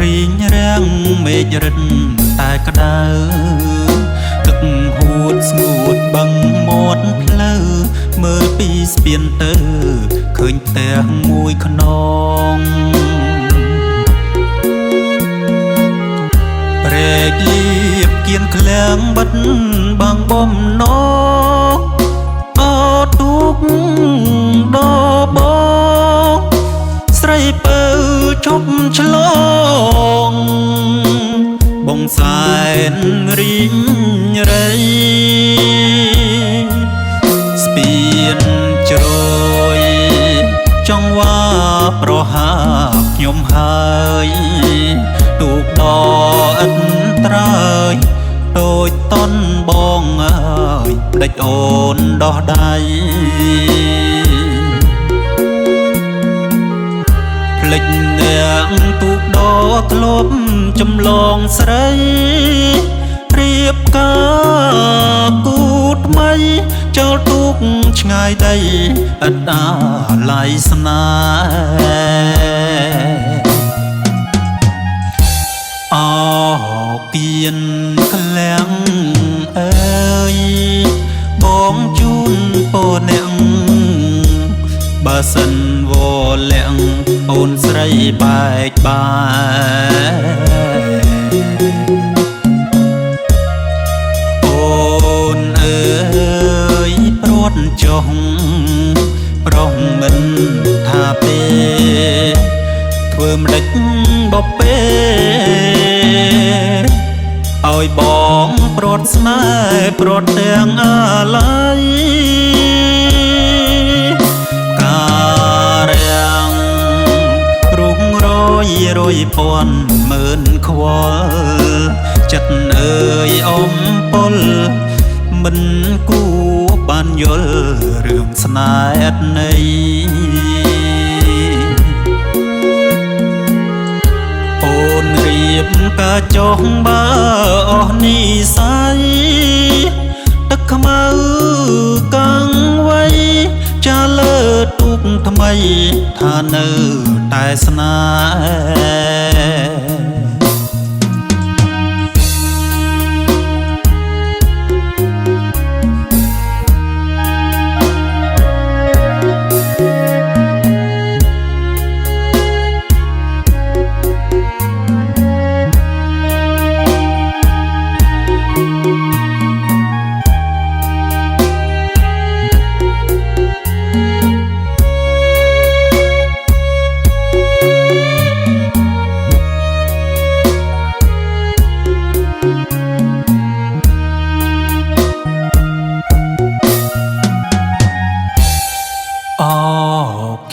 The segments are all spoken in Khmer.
រីងរាំងមេឃរិតតែក្តៅទឹកហួតស្ងួតបឹងមាត់ផ្លូវមើលពីស្ពានទៅឃើញផ្ទះមួយខ្នងព្រែកលៀបគៀនឃ្លាំងបិទបាំងបំណងអត់ទូកដបងស្រីពៅជប់ឆ្លងបងសែនរីងរៃស្ពានជ្រោយចង់ว่าប្រហាខ្ញុំហើយទូកដឥតត្រើយដូចតនបងអើយដេចអូនដោះដៃភ្លេចអ្នកទូកដធ្លាប់ចម្លងស្រីរៀបការគូថ្មីចូលទូកឆ្ងាយដីឥតអាឡ័យស្នេហ៍អគៀនក្លាំងអើយបងជូនពរអ្នកបើសិនវលាក់អូនស្រីបែកបាយអូនអើយព្រួតចុះប្រុសមិនថាទេធ្វើម្ដេចបបេឲ្យបងព្រាត់ស្នេហ៍ព្រាត់ទាំងអាឡ័យការរាំងរុងរយរយពាន់ម៉ឺនខ្វល់ចិត្តអើយអំពលមិនគួរបានយល់រឿងស្នេហ៍នៃអូនរៀបការចុះបើអស់និស័យទឹកខ្មៅកាំងវៃចាលើទូកថ្មីថានៅតែស្នេហ៍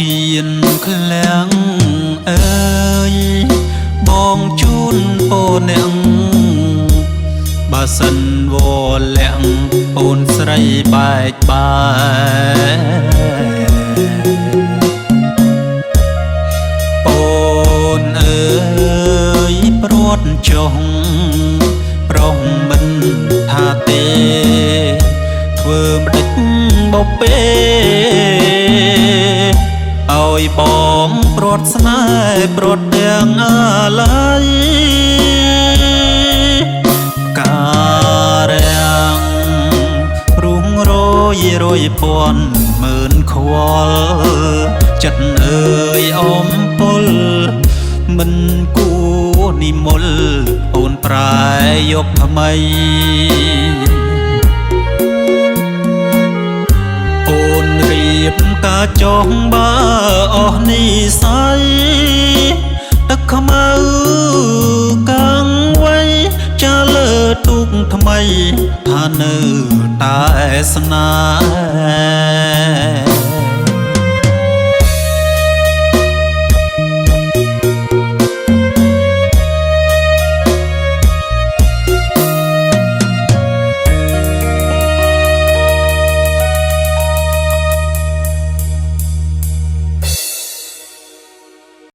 គៀនឃ្លាំងអើយបងជូនពរអ្នកបើសិនវលាក់អូនស្រីបែកបាយអូនអើយព្រួតចុះប្រុសមិនថាទេធ្វើម្ដេចបបេឲ្យបងព្រាត់ស្នេហ៍ព្រាត់ទាំងអាឡ័យការរាំងរុងរយរយពាន់ម៉ឺនខ្វល់ចិត្តអើយអំពលមិនគួរនិមលអូនប្រែយកថ្មីអូនរៀបការចុះបើអស់និស័យទឹកខ្មៅកាំងវៃចាលើទូកថ្មីថានៅតែស្នេហ៍